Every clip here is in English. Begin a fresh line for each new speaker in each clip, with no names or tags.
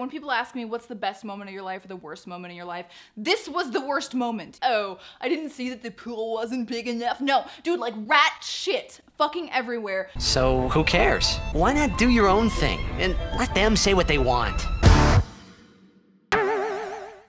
When people ask me what's the best moment of your life or the worst moment in your life, this was the worst moment. Oh, I didn't see that the pool wasn't big enough. No, dude, like rat shit fucking everywhere.
So who cares? Why not do your own thing and let them say what they want?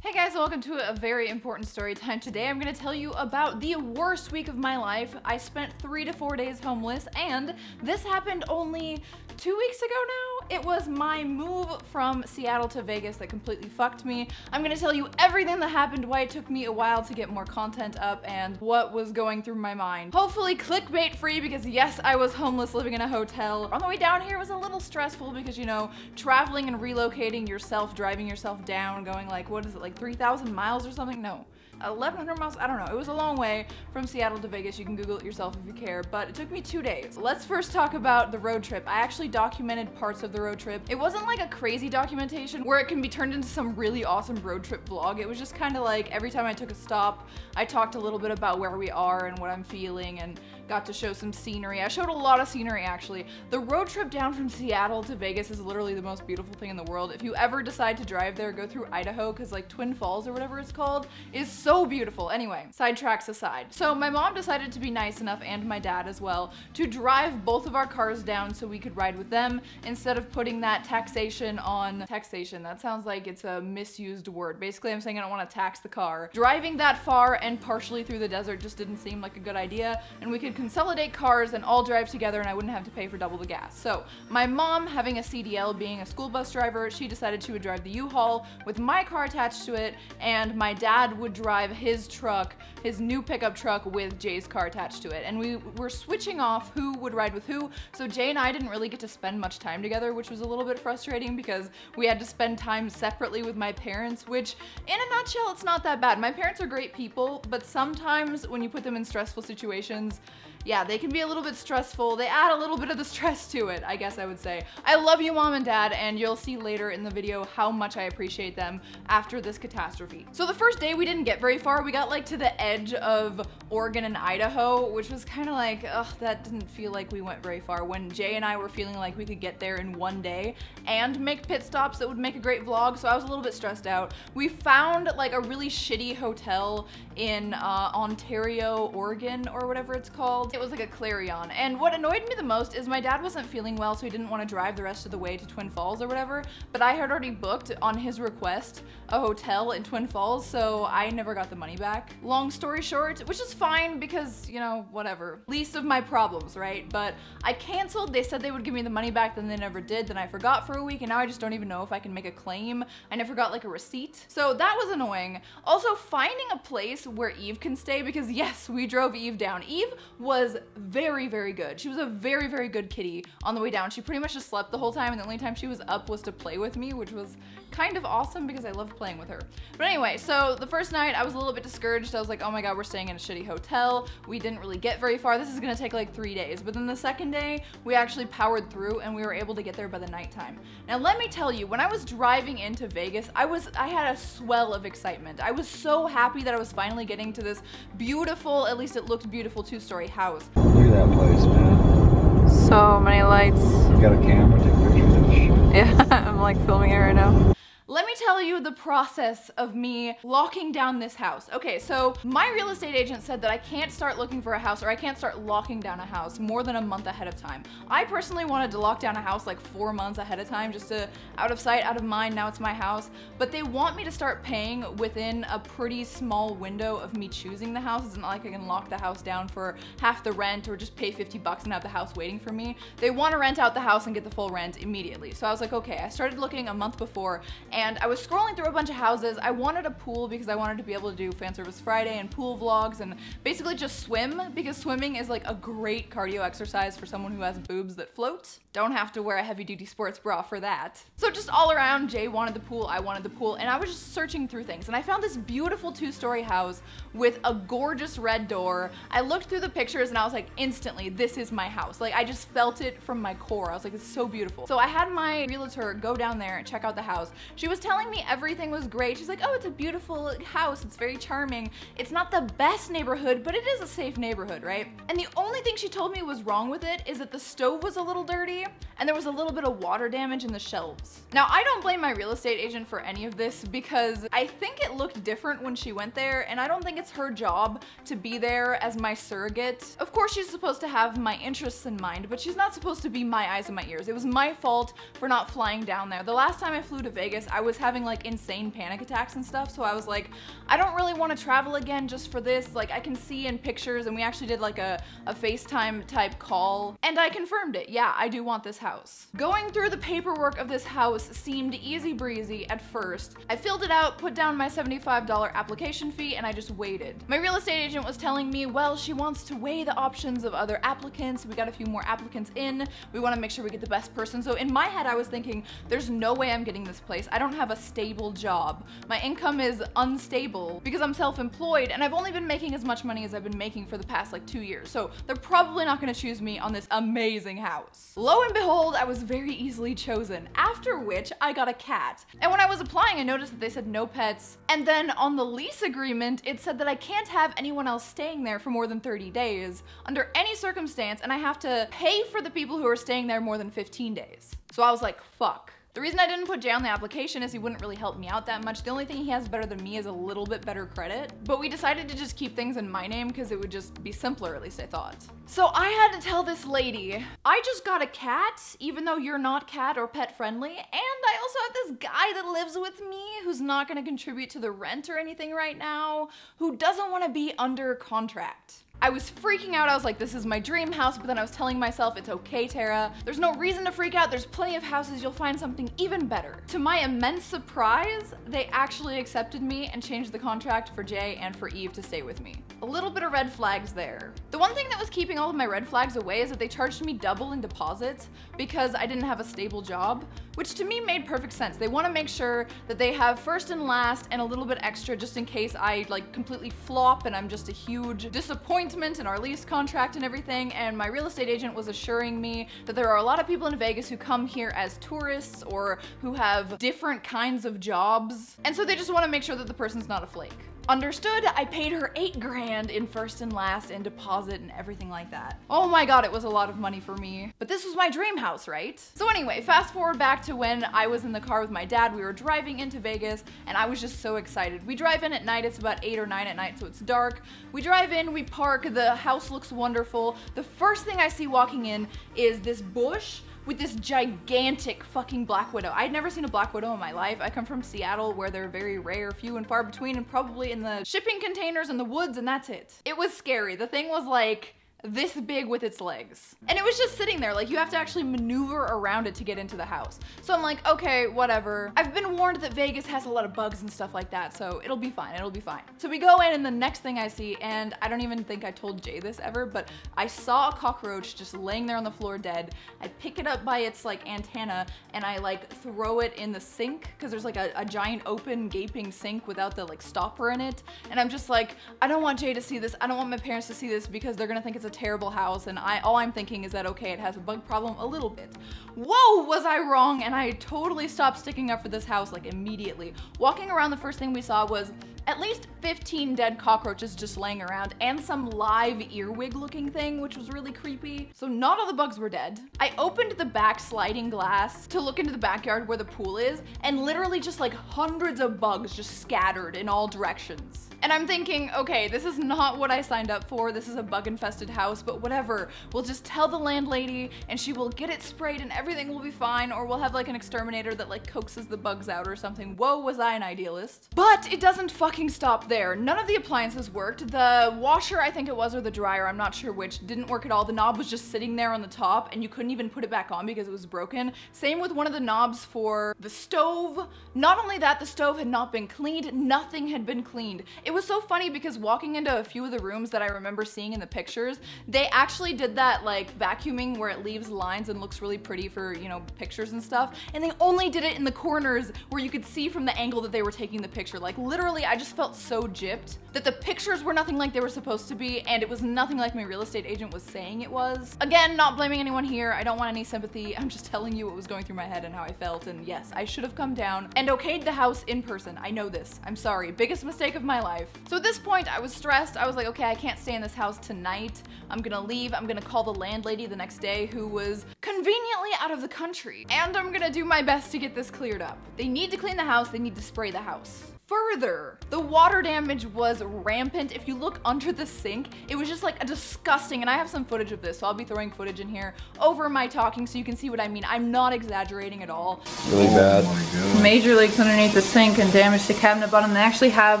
Hey guys, welcome to a very important story time. Today I'm gonna tell you about the worst week of my life. I spent 3 to 4 days homeless, and this happened only 2 weeks ago now. It was my move from Seattle to Vegas that completely fucked me. I'm gonna tell you everything that happened, why it took me a while to get more content up, and what was going through my mind. Hopefully clickbait free, because yes, I was homeless living in a hotel. On the way down here was a little stressful because, you know, traveling and relocating yourself, driving yourself down, going like, what is it, like 3,000 miles or something? No. 1,100 miles? I don't know. It was a long way from Seattle to Vegas. You can Google it yourself if you care, but it took me 2 days. Let's first talk about the road trip. I actually documented parts of the road trip. It wasn't like a crazy documentation where it can be turned into some really awesome road trip vlog. It was just kind of like every time I took a stop, I talked a little bit about where we are and what I'm feeling and got to show some scenery. I showed a lot of scenery actually. The road trip down from Seattle to Vegas is literally the most beautiful thing in the world. If you ever decide to drive there, go through Idaho, because like Twin Falls or whatever it's called is so beautiful. Anyway, sidetracks aside. So my mom decided to be nice enough, and my dad as well, to drive both of our cars down so we could ride with them instead of putting that taxation on taxation. That sounds like it's a misused word. Basically, I'm saying I don't want to tax the car. Driving that far and partially through the desert just didn't seem like a good idea, and we could consolidate cars and all drive together and I wouldn't have to pay for double the gas. So my mom, having a CDL, being a school bus driver, she decided she would drive the U-Haul with my car attached to it, and my dad would drive his truck, his new pickup truck, with Jay's car attached to it. And we were switching off who would ride with who, so Jay and I didn't really get to spend much time together, which was a little bit frustrating because we had to spend time separately with my parents, which in a nutshell, it's not that bad. My parents are great people, but sometimes when you put them in stressful situations, yeah, they can be a little bit stressful. They add a little bit of the stress to it, I guess I would say. I love you, Mom and Dad, and you'll see later in the video how much I appreciate them after this catastrophe. So the first day we didn't get very far. We got like to the edge of Oregon and Idaho, which was kind of like, ugh, that didn't feel like we went very far, when Jay and I were feeling like we could get there in one day and make pit stops that would make a great vlog, so I was a little bit stressed out. We found like a really shitty hotel in Ontario, Oregon, or whatever it's called. It was like a Clarion, and what annoyed me the most is my dad wasn't feeling well, so he didn't want to drive the rest of the way to Twin Falls or whatever, but I had already booked on his request a hotel in Twin Falls, so I never got the money back. Long story short, which is fine because, you know, whatever. Least of my problems, right? But I canceled. They said they would give me the money back, then they never did. Then I forgot for a week, and now I just don't even know if I can make a claim. I never got like a receipt. So that was annoying. Also, finding a place where Eve can stay, because yes, we drove Eve down. Eve was very, very good. She was a very, very good kitty on the way down. She pretty much just slept the whole time, and the only time she was up was to play with me, which was kind of awesome because I love playing with her. But anyway, so the first night I was a little bit discouraged. I was like, oh my god, we're staying in a shitty hotel. We didn't really get very far. This is gonna take like 3 days. But then the second day, we actually powered through and we were able to get there by the nighttime. Now let me tell you, when I was driving into Vegas, I had a swell of excitement. I was so happy that I was finally getting to this beautiful, at least it looked beautiful, 2-story house.
Look at that place, man.
So many lights.
You got a camera, take pictures of this shit.
Yeah, I'm like filming it right now. Let me tell you the process of me locking down this house. Okay, so my real estate agent said that I can't start looking for a house, or I can't start locking down a house more than a month ahead of time. I personally wanted to lock down a house like 4 months ahead of time, just to out of sight, out of mind, now it's my house. But they want me to start paying within a pretty small window of me choosing the house. It's not like I can lock the house down for half the rent or just pay 50 bucks and have the house waiting for me. They want to rent out the house and get the full rent immediately. So I was like, okay, I started looking a month before, and I was scrolling through a bunch of houses. I wanted a pool because I wanted to be able to do Fan Service Friday and pool vlogs and basically just swim, because swimming is like a great cardio exercise for someone who has boobs that float. Don't have to wear a heavy duty sports bra for that. So just all around, Jay wanted the pool, I wanted the pool, and I was just searching through things, and I found this beautiful 2-story house with a gorgeous red door. I looked through the pictures and I was like, instantly, this is my house. Like, I just felt it from my core. I was like, it's so beautiful. So I had my realtor go down there and check out the house. She was was telling me everything was great. She's like, oh, it's a beautiful house, it's very charming. It's not the best neighborhood, but it is a safe neighborhood, right? And the only thing she told me was wrong with it is that the stove was a little dirty and there was a little bit of water damage in the shelves. Now, I don't blame my real estate agent for any of this because I think it looked different when she went there, and I don't think it's her job to be there as my surrogate. Of course, she's supposed to have my interests in mind, but she's not supposed to be my eyes and my ears. It was my fault for not flying down there. The last time I flew to Vegas, I was having like insane panic attacks and stuff, so I was like, I don't really want to travel again just for this. Like, I can see in pictures, and we actually did like a FaceTime type call, and I confirmed it. Yeah, I do want this house. Going through the paperwork of this house seemed easy breezy at first. I filled it out, put down my $75 application fee, and I just waited. My real estate agent was telling me, well, she wants to weigh the options of other applicants. We got a few more applicants in. We want to make sure we get the best person. So in my head, I was thinking, there's no way I'm getting this place. I don't have a stable job. My income is unstable because I'm self-employed, and I've only been making as much money as I've been making for the past like 2 years. So they're probably not going to choose me on this amazing house. Lo and behold, I was very easily chosen, after which I got a cat. And when I was applying, I noticed that they said no pets. And then on the lease agreement, it said that I can't have anyone else staying there for more than 30 days under any circumstance, and I have to pay for the people who are staying there more than 15 days. So I was like, fuck. The reason I didn't put Jay on the application is he wouldn't really help me out that much. The only thing he has better than me is a little bit better credit. But we decided to just keep things in my name because it would just be simpler, at least I thought. So I had to tell this lady, I just got a cat, even though you're not cat or pet friendly, and I also have this guy that lives with me who's not gonna contribute to the rent or anything right now, who doesn't want to be under contract. I was freaking out. I was like, this is my dream house, but then I was telling myself, it's okay, Tara. There's no reason to freak out. There's plenty of houses. You'll find something even better. To my immense surprise, they actually accepted me and changed the contract for Jay and for Eve to stay with me. A little bit of red flags there. The one thing that was keeping all of my red flags away is that they charged me double in deposits because I didn't have a stable job, which to me made perfect sense. They want to make sure that they have first and last and a little bit extra just in case I like completely flop and I'm just a huge disappointment in our lease contract and everything. And my real estate agent was assuring me that there are a lot of people in Vegas who come here as tourists or who have different kinds of jobs, and so they just want to make sure that the person's not a flake. Understood. I paid her $8 grand in first and last and deposit and everything like that. Oh my god, it was a lot of money for me. But this was my dream house, right? So anyway, fast forward back to when I was in the car with my dad. We were driving into Vegas and I was just so excited. We drive in at night. It's about 8 or 9 at night, so it's dark. We drive in, we park, the house looks wonderful. The first thing I see walking in is this bush with this gigantic fucking black widow. I'd never seen a black widow in my life. I come from Seattle where they're very rare, few and far between, and probably in the shipping containers in the woods, and that's it. It was scary. The thing was like this big with its legs. And it was just sitting there, like you have to actually maneuver around it to get into the house. So I'm like, okay, whatever. I've been warned that Vegas has a lot of bugs and stuff like that, so it'll be fine, it'll be fine. So we go in and the next thing I see, and I don't even think I told Jay this ever, but I saw a cockroach just laying there on the floor dead. I pick it up by its like antenna and I like throw it in the sink because there's like a giant open gaping sink without the like stopper in it. And I'm just like, I don't want Jay to see this. I don't want my parents to see this because they're gonna think it's a terrible house, and all I'm thinking is that, okay, it has a bug problem a little bit. Whoa, was I wrong? And I totally stopped sticking up for this house like immediately. Walking around, the first thing we saw was at least 15 dead cockroaches just laying around and some live earwig looking thing, which was really creepy. So not all the bugs were dead. I opened the back sliding glass to look into the backyard where the pool is, and literally just like hundreds of bugs just scattered in all directions. And I'm thinking, okay, this is not what I signed up for. This is a bug infested house, but whatever. We'll just tell the landlady and she will get it sprayed and everything will be fine, or we'll have like an exterminator that like coaxes the bugs out or something. Whoa, was I an idealist? But it doesn't fucking stop there. None of the appliances worked. The washer, I think it was, or the dryer, I'm not sure which, didn't work at all. The knob was just sitting there on the top and you couldn't even put it back on because it was broken. Same with one of the knobs for the stove. Not only that, the stove had not been cleaned. Nothing had been cleaned. It was so funny because walking into a few of the rooms that I remember seeing in the pictures, they actually did that like vacuuming where it leaves lines and looks really pretty for, you know, pictures and stuff. And they only did it in the corners where you could see from the angle that they were taking the picture. Like literally, I just felt so gypped that the pictures were nothing like they were supposed to be, and it was nothing like my real estate agent was saying it was. Again, not blaming anyone here. I don't want any sympathy. I'm just telling you what was going through my head and how I felt. And yes, I should have come down and okayed the house in person. I know this. I'm sorry. Biggest mistake of my life. So at this point, I was stressed. I was like, okay, I can't stay in this house tonight. I'm gonna leave. I'm gonna call the landlady the next day, who was conveniently out of the country. And I'm gonna do my best to get this cleared up. They need to clean the house. They need to spray the house. Further, the water damage was rampant. If you look under the sink, it was just like a disgusting, and I have some footage of this, so I'll be throwing footage in here over my talking so you can see what I mean. I'm not exaggerating at all.
Really bad.
Major leaks underneath the sink and damage to cabinet bottom. They actually have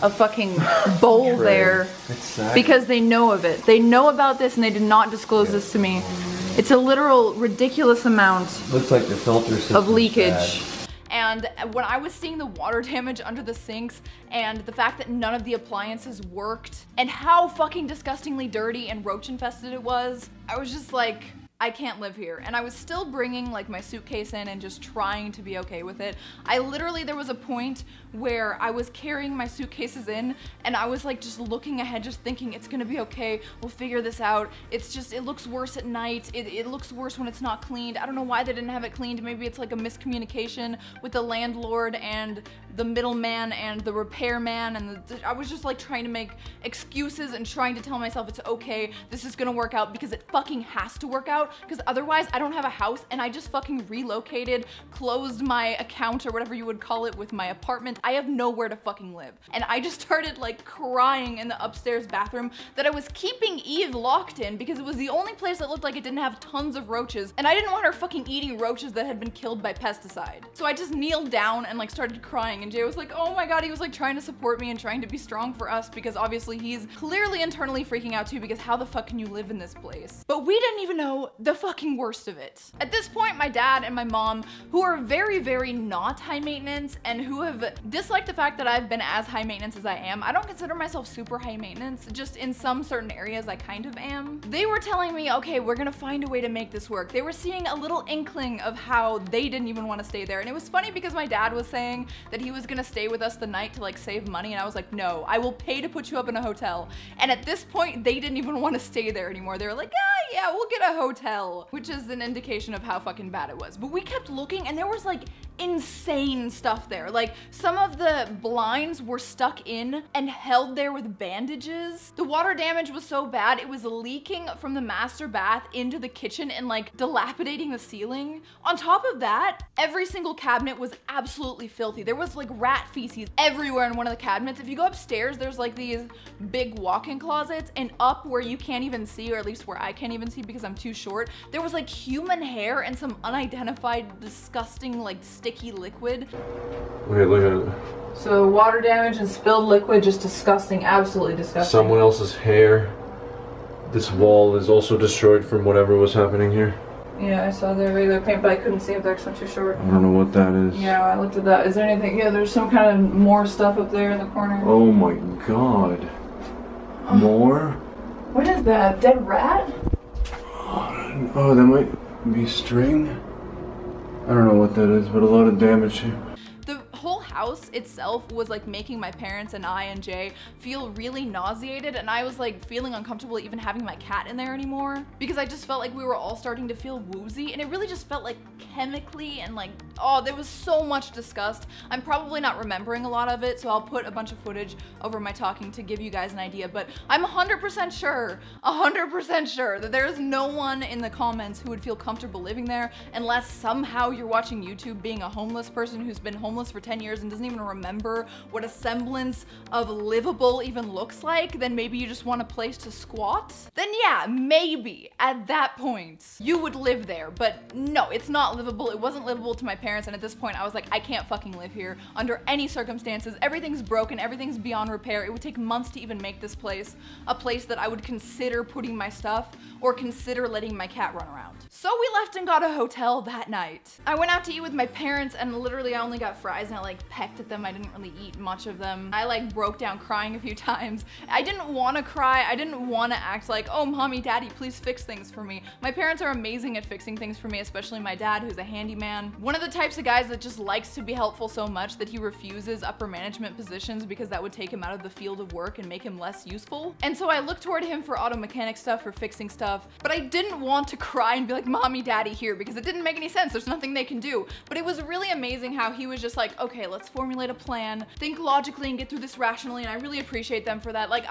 a fucking bowl there because they know of it. They know about this and they did not disclose this to me. It's a literal ridiculous amount
Looks like the filter system
of leakage. And when I was seeing the water damage under the sinks and the fact that none of the appliances worked and how fucking disgustingly dirty and roach infested it was, I was just like, I can't live here. And I was still bringing like my suitcase in and just trying to be okay with it. I literally, there was a point where I was carrying my suitcases in and I was like just looking ahead, just thinking it's gonna be okay, we'll figure this out. It's just, it looks worse at night. It looks worse when it's not cleaned. I don't know why they didn't have it cleaned. Maybe it's like a miscommunication with the landlord and the middleman and the repairman, and I was just like trying to make excuses and trying to tell myself it's okay, this is gonna work out, because it fucking has to work out, because otherwise I don't have a house. And I just fucking relocated, closed my account or whatever you would call it with my apartment. I have nowhere to fucking live. And I just started like crying in the upstairs bathroom that I was keeping Eve locked in because it was the only place that looked like it didn't have tons of roaches, and I didn't want her fucking eating roaches that had been killed by pesticide. So I just kneeled down and like started crying, and Jay was like, oh my god, he was like trying to support me and trying to be strong for us, because obviously he's clearly internally freaking out too, because how the fuck can you live in this place? But we didn't even know the fucking worst of it. At this point, my dad and my mom, who are very, very not high maintenance and who have disliked the fact that I've been as high maintenance as I am. I don't consider myself super high maintenance, just in some certain areas I kind of am. They were telling me, okay, we're gonna find a way to make this work. They were seeing a little inkling of how they didn't even want to stay there. And it was funny because my dad was saying that he was gonna stay with us the night to like save money, and I was like, no, I will pay to put you up in a hotel. And at this point, they didn't even want to stay there anymore. They were like, ah, yeah, we'll get a hotel, which is an indication of how fucking bad it was. But we kept looking and there was like insane stuff there. Like some of the blinds were stuck in and held there with bandages. The water damage was so bad, it was leaking from the master bath into the kitchen and like dilapidating the ceiling. On top of that, every single cabinet was absolutely filthy. There was like rat feces everywhere in one of the cabinets. If you go upstairs, there's like these big walk-in closets, and up where you can't even see, or at least where I can't even see because I'm too short, there was like human hair and some unidentified disgusting like sticky liquid.
Okay, look at it.
So water damage and spilled liquid, just disgusting, absolutely disgusting.
Someone else's hair. This wall is also destroyed from whatever was happening here.
Yeah, I saw the regular paint, but I couldn't see up there because I'm too short.
I don't know what that is.
Yeah, I looked at that. Is there anything? Yeah, there's some kind of more stuff up there in the corner.
Oh my god. More?
What is that? Dead rat?
Oh, that might be string. I don't know what that is, but a lot of damage here.
The whole house itself was like making my parents and I and Jay feel really nauseated, and I was like feeling uncomfortable even having my cat in there anymore, because I just felt like we were all starting to feel woozy, and it really just felt like chemically, and like, oh, there was so much disgust. I'm probably not remembering a lot of it, so I'll put a bunch of footage over my talking to give you guys an idea, but I'm 100% sure that there is no one in the comments who would feel comfortable living there, unless somehow you're watching YouTube being a homeless person who's been homeless for 10 years and doesn't even remember what a semblance of livable even looks like. Then maybe you just want a place to squat. Then yeah, maybe at that point you would live there, but no, it's not livable. It wasn't livable to my parents, and at this point I was like, I can't fucking live here under any circumstances. Everything's broken, everything's beyond repair. It would take months to even make this place a place that I would consider putting my stuff or consider letting my cat run around. So we left and got a hotel that night. I went out to eat with my parents, and literally I only got fries and I like pecked at them. I didn't really eat much of them. I like broke down crying a few times. I didn't want to cry. I didn't want to act like, oh, mommy, daddy, please fix things for me. My parents are amazing at fixing things for me, especially my dad, who's a handyman. One of the types of guys that just likes to be helpful so much that he refuses upper management positions because that would take him out of the field of work and make him less useful. And so I looked toward him for auto mechanic stuff, for fixing stuff, but I didn't want to cry and be like, mommy, daddy, here, because it didn't make any sense. There's nothing they can do. But it was really amazing how he was just like, okay, let's formulate a plan, think logically and get through this rationally, and I really appreciate them for that. Like,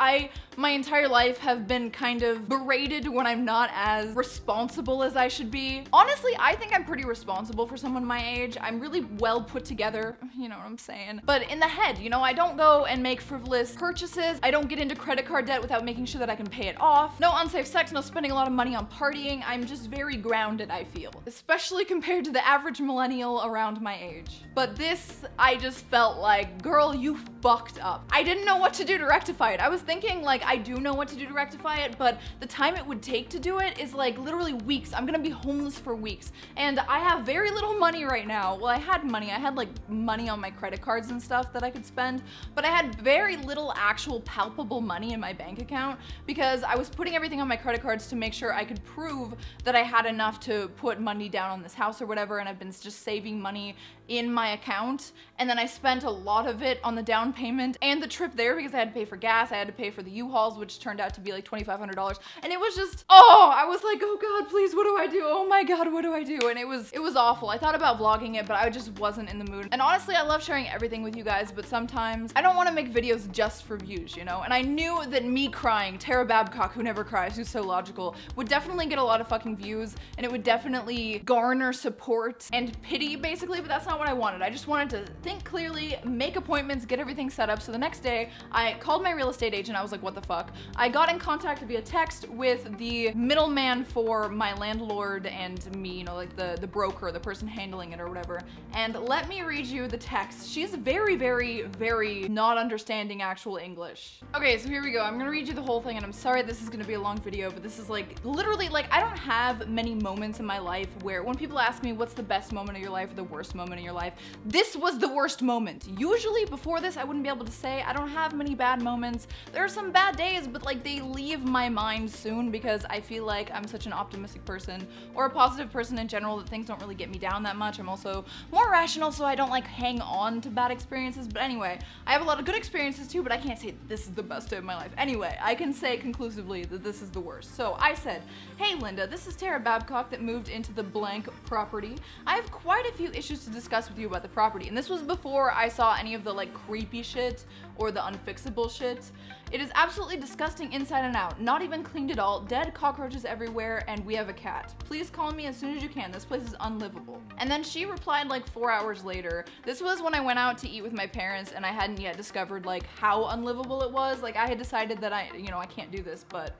my entire life have been kind of berated when I'm not as responsible as I should be. Honestly, I think I'm pretty responsible for someone my age. I'm really well put together, you know what I'm saying? But in the head, you know, I don't go and make frivolous purchases. I don't get into credit card debt without making sure that I can pay it off. No unsafe sex, no spending a lot of money on partying. I'm just very grounded, I feel. Especially compared to the average millennial around my age. But this, I just felt like, girl, you fucked up. I didn't know what to do to rectify it. I was thinking like, I do know what to do to rectify it, but the time it would take to do it is like literally weeks. I'm gonna be homeless for weeks. And I have very little money right now. Well, I had money. I had like money on my credit cards and stuff that I could spend, but I had very little actual palpable money in my bank account because I was putting everything on my credit cards to make sure I could prove that I had enough to put money down on this house or whatever, and I've been just saving money in my account, and then I spent a lot of it on the down payment and the trip there because I had to pay for gas, I had to pay for the U-Hauls, which turned out to be like $2,500, and it was just, oh, I was like, oh god, please, what do I do? Oh my god, what do I do? And it was awful. I thought about vlogging it, but I just wasn't in the mood. And honestly, I love sharing everything with you guys, but sometimes I don't want to make videos just for views, you know? And I knew that me crying, Tara Babcock, who never cries, who's so logical, would definitely get a lot of fucking views, and it would definitely garner support and pity, basically, but that's not what I wanted. I just wanted to think clearly, make appointments, get everything set up. So the next day, I called my real estate agent. I was like, what the fuck? I got in contact via text with the middleman for my landlord and me, you know, like the broker, the person handling it or whatever. And let me read you the text. She's very, very, very not understanding actual English. Okay, so here we go. I'm gonna read you the whole thing, and I'm sorry this is gonna be a long video, but this is like, literally, like, I don't have many moments in my life where when people ask me what's the best moment of your life or the worst moment of your life, this was the worst moment. Usually before this, I wouldn't be able to say. I don't have many bad moments. There are some bad days, but like they leave my mind soon because I feel like I'm such an optimistic person or a positive person in general that things don't really get me down that much. I'm also more rational, so I don't like hang on to bad experiences. But anyway, I have a lot of good experiences too, but I can't say this is the best day of my life. Anyway, I can say conclusively that this is the worst. So I said, hey Linda, this is Tara Babcock that moved into the blank property. I have quite a few issues to discuss with you about the property, and this was before I saw any of the like creepy shit or the unfixable shit. It is absolutely disgusting inside and out, not even cleaned at all, dead cockroaches everywhere, and we have a cat. Please call me as soon as you can, this place is unlivable. And then she replied like 4 hours later. This was when I went out to eat with my parents and I hadn't yet discovered like how unlivable it was. Like I had decided that I can't do this, but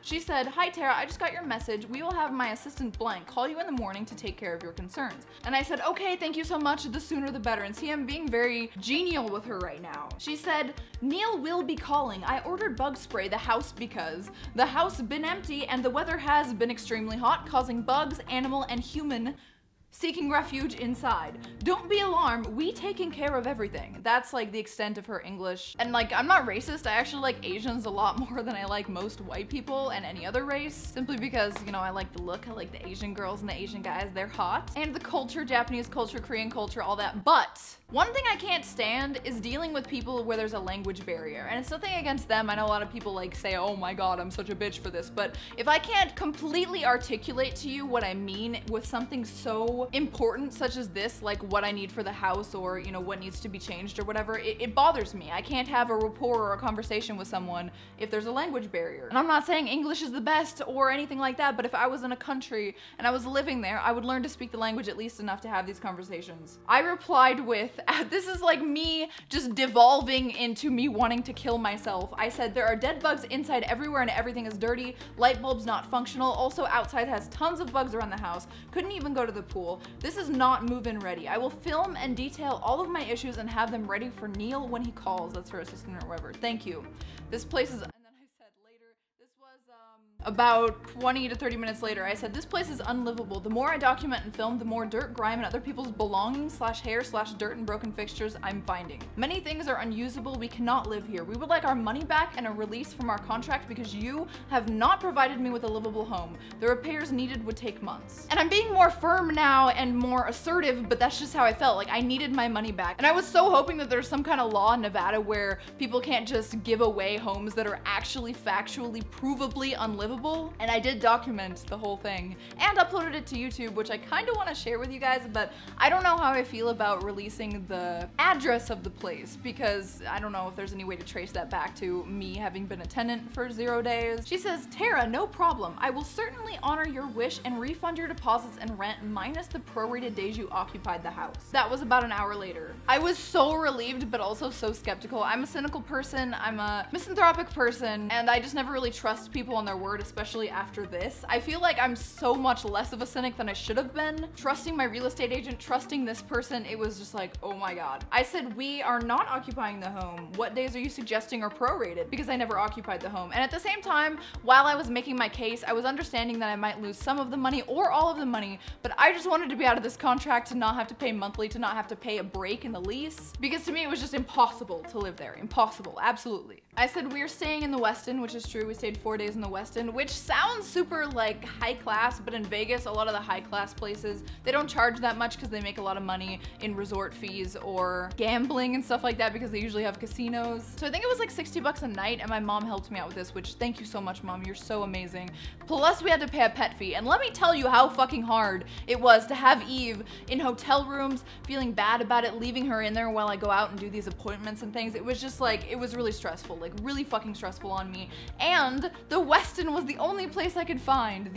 she said, hi Tara, I just got your message. We will have my assistant blank call you in the morning to take care of your concerns. And I said, okay, thank you so much. The sooner the better. And see, I'm being very genial with her right now. She said, Neil will be calling. I ordered bug spray the house because the house been empty and the weather has been extremely hot, causing bugs, animal, and human seeking refuge inside. Don't be alarmed, we taking care of everything. That's like the extent of her English. And like, I'm not racist, I actually like Asians a lot more than I like most white people and any other race, simply because, you know, I like the look, I like the Asian girls and the Asian guys, they're hot. And the culture, Japanese culture, Korean culture, all that. But one thing I can't stand is dealing with people where there's a language barrier. And it's nothing against them. I know a lot of people like say, oh my god, I'm such a bitch for this. But if I can't completely articulate to you what I mean with something so important such as this, like what I need for the house or, you know, what needs to be changed or whatever, it bothers me. I can't have a rapport or a conversation with someone if there's a language barrier. And I'm not saying English is the best or anything like that, but if I was in a country and I was living there, I would learn to speak the language at least enough to have these conversations. I replied with, this is like me just devolving into me wanting to kill myself. I said, there are dead bugs inside everywhere and everything is dirty. Light bulbs not functional. Also outside has tons of bugs around the house. Couldn't even go to the pool. This is not move-in ready. I will film and detail all of my issues and have them ready for Neil when he calls. That's her assistant or whatever. Thank you. This place is, and then I said later, this was, About 20 to 30 minutes later, I said, this place is unlivable. The more I document and film, the more dirt, grime, and other people's belongings / hair / dirt and broken fixtures I'm finding. Many things are unusable. We cannot live here. We would like our money back and a release from our contract because you have not provided me with a livable home. The repairs needed would take months. And I'm being more firm now and more assertive, but that's just how I felt. Like, I needed my money back. And I was so hoping that there's some kind of law in Nevada where people can't just give away homes that are actually factually, provably unlivable. And I did document the whole thing and uploaded it to YouTube, which I kind of want to share with you guys, but I don't know how I feel about releasing the address of the place because I don't know if there's any way to trace that back to me having been a tenant for 0 days. She says, Tara, no problem. I will certainly honor your wish and refund your deposits and rent minus the prorated days you occupied the house. That was about an hour later. I was so relieved, but also so skeptical. I'm a cynical person, I'm a misanthropic person, and I just never really trust people on their word, especially after this. I feel like I'm so much less of a cynic than I should have been. Trusting my real estate agent, trusting this person, it was just like, oh my god. I said, we are not occupying the home. What days are you suggesting are prorated? Because I never occupied the home. And at the same time, while I was making my case, I was understanding that I might lose some of the money or all of the money, but I just wanted to be out of this contract, to not have to pay monthly, to not have to pay a break in the lease. Because to me, it was just impossible to live there. Impossible, absolutely. I said, we are staying in the Westin, which is true. We stayed 4 days in the Westin, which sounds super like high class, but in Vegas, a lot of the high class places, they don't charge that much because they make a lot of money in resort fees or gambling and stuff like that because they usually have casinos. So I think it was like 60 bucks a night, and my mom helped me out with this, which thank you so much, Mom. You're so amazing. Plus we had to pay a pet fee. And let me tell you how fucking hard it was to have Eve in hotel rooms, feeling bad about it, leaving her in there while I go out and do these appointments and things. It was just like, it was really stressful, like really fucking stressful on me. And the Westin was the only place I could find,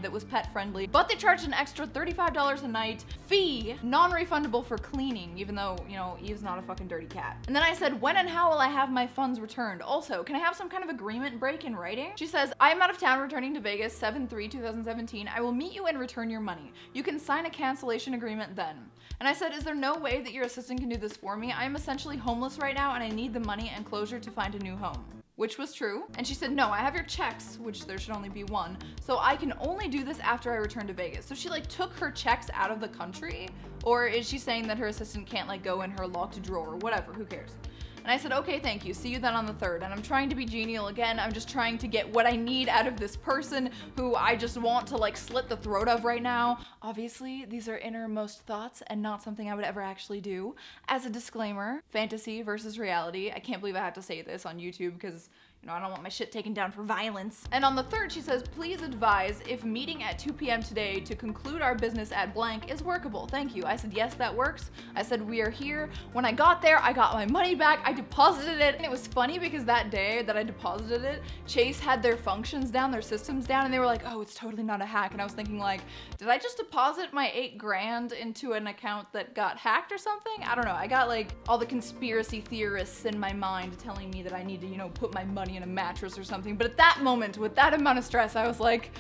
that was pet friendly, but they charged an extra $35 a night fee, non-refundable for cleaning, even though, you know, Eve's not a fucking dirty cat. And then I said, when and how will I have my funds returned? Also, can I have some kind of agreement break in writing? She says, I am out of town returning to Vegas 7/3/2017. I will meet you and return your money. You can sign a cancellation agreement then. And I said, is there no way that your assistant can do this for me? I am essentially homeless right now and I need the money and closure to find a new home. Which was true. And she said, no, I have your checks, which there should only be one, so I can only do this after I return to Vegas. So she like took her checks out of the country? Or is she saying that her assistant can't like go in her locked drawer? Whatever, who cares? And I said, okay, thank you. See you then on the 3rd. And I'm trying to be genial again. I'm just trying to get what I need out of this person who I just want to like slit the throat of right now. Obviously, these are innermost thoughts and not something I would ever actually do. As a disclaimer, fantasy versus reality. I can't believe I have to say this on YouTube because, you know, I don't want my shit taken down for violence. And on the 3rd, she says, please advise if meeting at 2 p.m. today to conclude our business at blank is workable. Thank you. I said, yes, that works. I said, we are here. When I got there, I got my money back. I deposited it. And it was funny because that day that I deposited it, Chase had their functions down, their systems down, and they were like, oh, it's totally not a hack. And I was thinking like, did I just deposit my 8 grand into an account that got hacked or something? I don't know. I got like all the conspiracy theorists in my mind telling me that I need to, you know, put my money in a mattress or something. But at that moment, with that amount of stress, I was like,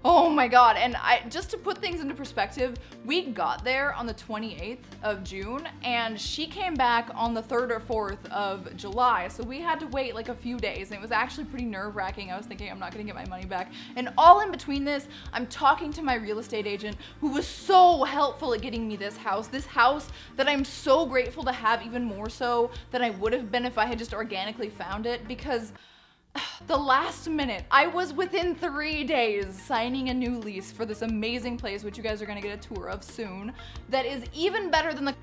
oh my god. And just to put things into perspective, we got there on the 28th of June and she came back on the 3rd or 4th of July. So we had to wait like a few days and it was actually pretty nerve-wracking. I was thinking I'm not gonna get my money back. And all in between this, I'm talking to my real estate agent who was so helpful at getting me this house that I'm so grateful to have, even more so than I would have been if I had just organically found it, because the last minute, I was within 3 days signing a new lease for this amazing place, which you guys are gonna get a tour of soon, that is even better than the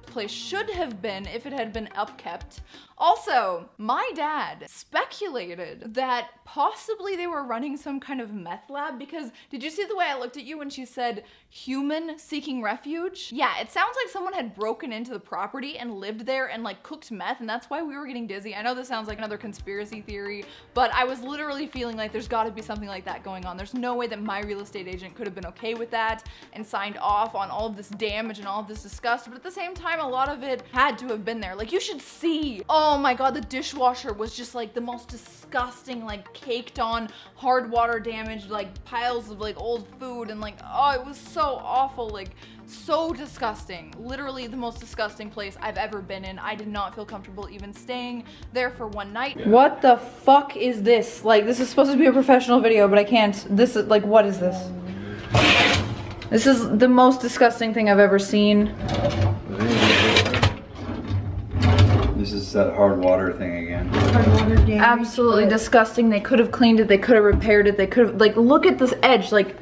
place should have been if it had been upkept. Also, my dad speculated that possibly they were running some kind of meth lab, because did you see the way I looked at you when she said human seeking refuge? Yeah, it sounds like someone had broken into the property and lived there and like cooked meth, and that's why we were getting dizzy. I know this sounds like another conspiracy theory, but I was literally feeling like there's gotta be something like that going on. There's no way that my real estate agent could have been okay with that and signed off on all of this damage and all of this disgust, but at the same time, time, a lot of it had to have been there. Like, you should see. Oh my God, the dishwasher was just like the most disgusting, like caked on hard water damage, like piles of like old food, and like, oh, it was so awful, like so disgusting. Literally the most disgusting place I've ever been in. I did not feel comfortable even staying there for one night. What the fuck is this? Like, this is supposed to be a professional video, but I can't. This is like, what is this? This is the most disgusting thing I've ever seen.
This is that hard water thing again.
Absolutely disgusting. They could have cleaned it. They could have repaired it. They could have, like, look at this edge. Like,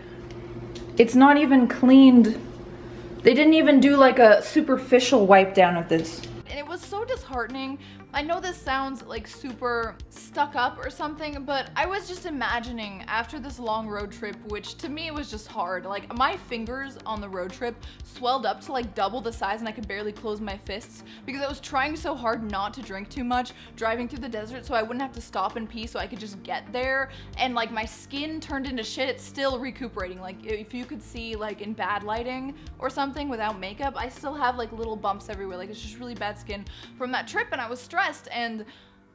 it's not even cleaned. They didn't even do like a superficial wipe down of this. And it was so disheartening. I know this sounds like super stuck up or something, but I was just imagining after this long road trip, which to me was just hard. Like, my fingers on the road trip swelled up to like double the size, and I could barely close my fists because I was trying so hard not to drink too much driving through the desert, so I wouldn't have to stop and pee, so I could just get there. And like, my skin turned into shit. It's still recuperating. Like, if you could see like in bad lighting or something without makeup, I still have like little bumps everywhere. Like, it's just really bad skin from that trip, and I was stressed. And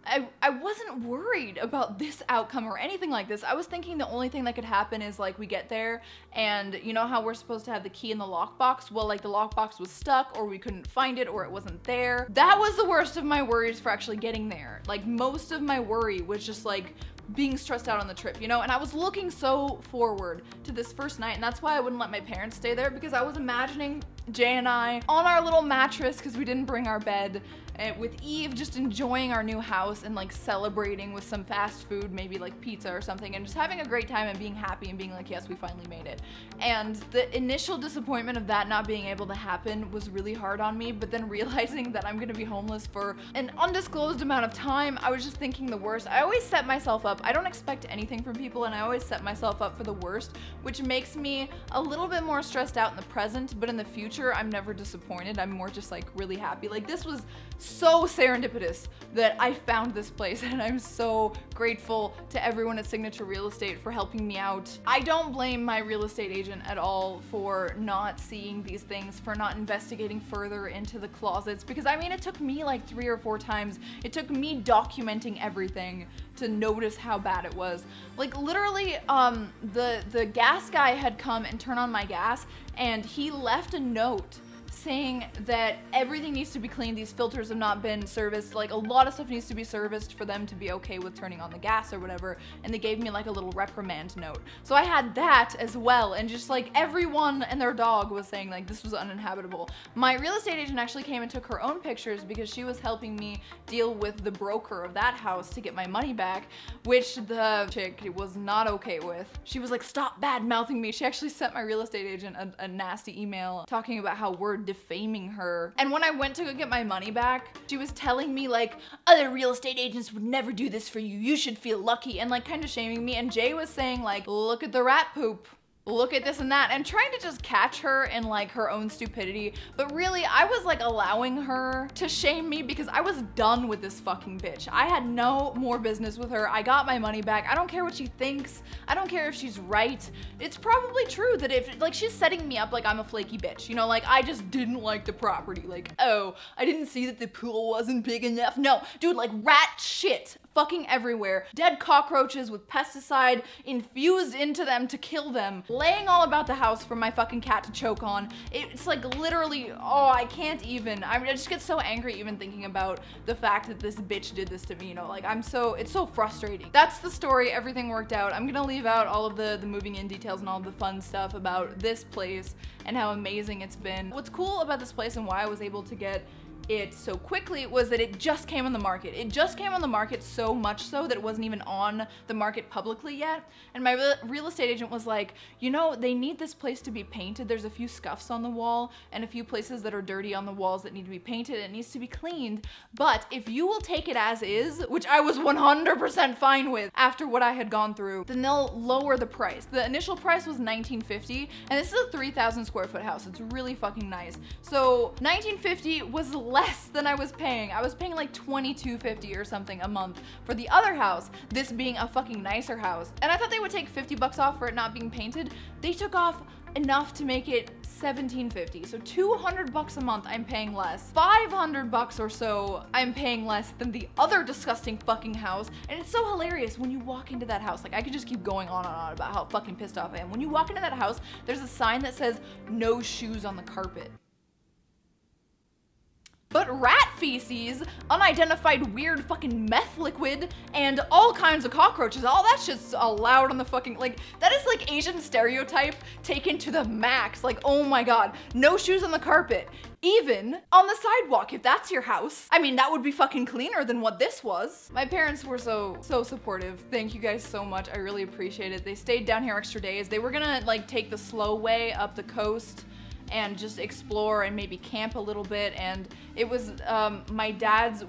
I wasn't worried about this outcome or anything like this. I was thinking the only thing that could happen is like, we get there and you know how we're supposed to have the key in the lockbox? Well, like, the lockbox was stuck, or we couldn't find it, or it wasn't there. That was the worst of my worries for actually getting there. Like, most of my worry was just like being stressed out on the trip, you know? And I was looking so forward to this first night, and that's why I wouldn't let my parents stay there, because I was imagining Jay and I on our little mattress, because we didn't bring our bed, with Eve just enjoying our new house and like celebrating with some fast food, maybe like pizza or something, and just having a great time and being happy and being like, yes, we finally made it. And the initial disappointment of that not being able to happen was really hard on me, but then realizing that I'm gonna be homeless for an undisclosed amount of time, I was just thinking the worst. I always set myself up. I don't expect anything from people, and I always set myself up for the worst, which makes me a little bit more stressed out in the present, but in the future, I'm never disappointed. I'm more just like really happy. Like, this was so serendipitous that I found this place, and I'm so grateful to everyone at Signature Real Estate for helping me out. I don't blame my real estate agent at all for not seeing these things, for not investigating further into the closets, because I mean, it took me like 3 or 4 times. It took me documenting everything to notice how bad it was. Like, literally, the gas guy had come and turned on my gas, and he left a note saying that everything needs to be cleaned, these filters have not been serviced, like a lot of stuff needs to be serviced for them to be okay with turning on the gas or whatever, and they gave me like a little reprimand note. So I had that as well, and just like everyone and their dog was saying like this was uninhabitable. My real estate agent actually came and took her own pictures because she was helping me deal with the broker of that house to get my money back, which the chick was not okay with. She was like, stop bad mouthing me. She actually sent my real estate agent a nasty email talking about how we're defaming her. And when I went to go get my money back, she was telling me like, other real estate agents would never do this for you. You should feel lucky, and like kind of shaming me. And Jay was saying like, look at the rat poop. Look at this and that, and trying to just catch her in like her own stupidity. But really, I was like allowing her to shame me because I was done with this fucking bitch. I had no more business with her. I got my money back. I don't care what she thinks. I don't care if she's right. It's probably true that if like she's setting me up like I'm a flaky bitch, you know, like I just didn't like the property. Like, oh, I didn't see that the pool wasn't big enough. No, dude, like rat shit fucking everywhere. Dead cockroaches with pesticide infused into them to kill them. Laying all about the house for my fucking cat to choke on. It's like literally, oh, I can't even. I just get so angry even thinking about the fact that this bitch did this to me, you know, like it's so frustrating. That's the story, everything worked out. I'm gonna leave out all of the moving in details and all of the fun stuff about this place and how amazing it's been. What's cool about this place and why I was able to get it so quickly was that it just came on the market. It just came on the market so much so that it wasn't even on the market publicly yet. And my real estate agent was like, you know, they need this place to be painted. There's a few scuffs on the wall and a few places that are dirty on the walls that need to be painted. It needs to be cleaned. But if you will take it as is, which I was 100% fine with after what I had gone through, then they'll lower the price. The initial price was $19.50, and this is a 3,000 square foot house. It's really fucking nice. So $19.50 was less than I was paying. I was paying like $22.50 or something a month for the other house, this being a fucking nicer house. And I thought they would take $50 off for it not being painted. They took off enough to make it $1,750. So $200 a month I'm paying less. $500 or so I'm paying less than the other disgusting fucking house. And it's so hilarious when you walk into that house. Like, I could just keep going on and on about how fucking pissed off I am. When you walk into that house, there's a sign that says no shoes on the carpet. But rat feces, unidentified weird fucking meth liquid, and all kinds of cockroaches, all that shit's allowed on the fucking, like, that is like Asian stereotype taken to the max. Like, oh my god, no shoes on the carpet. Even on the sidewalk, if that's your house. I mean, that would be fucking cleaner than what this was. My parents were so supportive. Thank you guys so much. I really appreciate it. They stayed down here extra days. They were gonna like take the slow way up the coast and just explore and maybe camp a little bit, and it was one of my dad's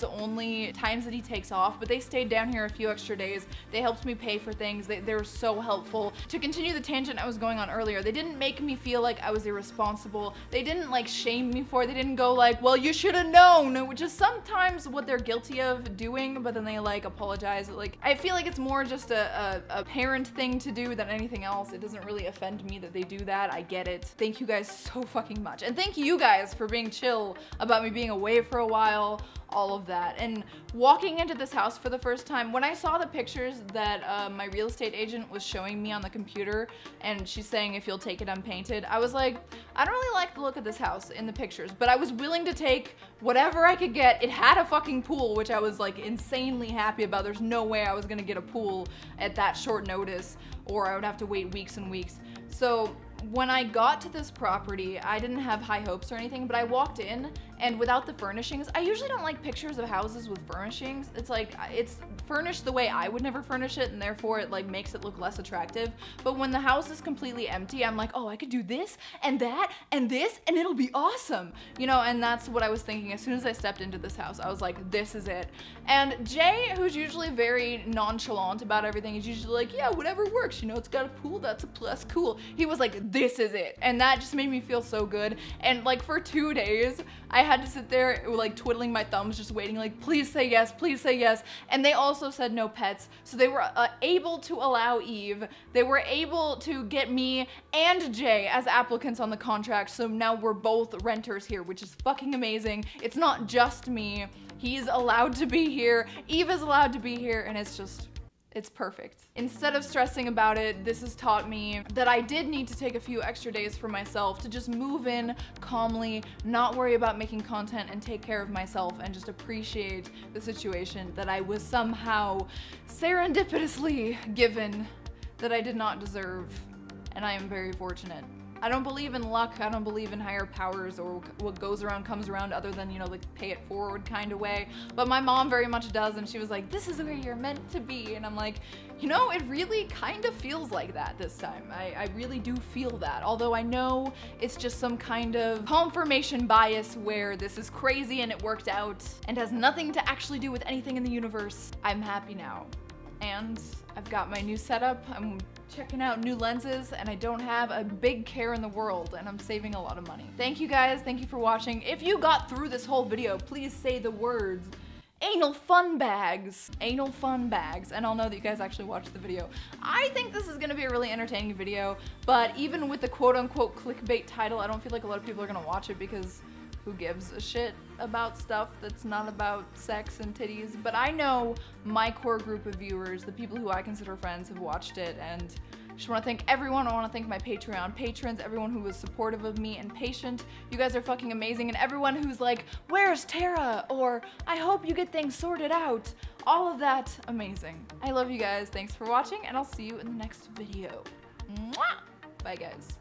only times that he takes off, but they stayed down here a few extra days. They helped me pay for things. They were so helpful. To continue the tangent I was going on earlier, they didn't make me feel like I was irresponsible. They didn't like shame me for it. They didn't go like, well, you should have known, which is sometimes what they're guilty of doing, but then they like apologize. Like, I feel like it's more just a parent thing to do than anything else. It doesn't really offend me that they do that. I get it. Thank you guys so fucking much. And thank you guys for being chill about me being away for a while, all of that. And walking into this house for the first time, when I saw the pictures that my real estate agent was showing me on the computer, and she's saying if you'll take it unpainted, I was like, I don't really like the look of this house in the pictures, but I was willing to take whatever I could get. It had a fucking pool, which I was like insanely happy about. There's no way I was gonna get a pool at that short notice, or I would have to wait weeks and weeks. So when I got to this property, I didn't have high hopes or anything, but I walked in, and without the furnishings, I usually don't like pictures of houses with furnishings. It's like, it's furnished the way I would never furnish it, and therefore it like makes it look less attractive. But when the house is completely empty, I'm like, oh, I could do this and that and this, and it'll be awesome. You know, and that's what I was thinking as soon as I stepped into this house. I was like, this is it. And Jay, who's usually very nonchalant about everything, is usually like, yeah, whatever works. You know, it's got a pool, that's cool. He was like, this is it. And that just made me feel so good. And like for 2 days, I had to sit there like twiddling my thumbs, just waiting, like, please say yes, please say yes. And they also said no pets. So they were able to allow Eve. They were able to get me and Jay as applicants on the contract. So now we're both renters here, which is fucking amazing. It's not just me. He's allowed to be here. Eve is allowed to be here. And it's just, it's perfect. Instead of stressing about it, this has taught me that I did need to take a few extra days for myself to just move in calmly, not worry about making content, and take care of myself and just appreciate the situation that I was somehow serendipitously given that I did not deserve. And I am very fortunate. I don't believe in luck, I don't believe in higher powers or what goes around comes around, other than, you know, like pay it forward kind of way. But my mom very much does, and she was like, this is where you're meant to be. And I'm like, you know, it really kind of feels like that this time. I really do feel that. Although I know it's just some kind of confirmation bias where this is crazy and it worked out and has nothing to actually do with anything in the universe. I'm happy now. And I've got my new setup. I'm checking out new lenses, and I don't have a big care in the world, and I'm saving a lot of money. Thank you guys, thank you for watching. If you got through this whole video, please say the words anal fun bags. Anal fun bags, and I'll know that you guys actually watched the video. I think this is gonna be a really entertaining video, but even with the quote-unquote clickbait title, I don't feel like a lot of people are gonna watch it, because who gives a shit about stuff that's not about sex and titties? But I know my core group of viewers, the people who I consider friends, have watched it, and I just want to thank everyone. I want to thank my Patreon patrons, everyone who was supportive of me and patient. You guys are fucking amazing, and everyone who's like, where's Tara? Or, I hope you get things sorted out. All of that, amazing. I love you guys. Thanks for watching, and I'll see you in the next video. Mwah! Bye, guys.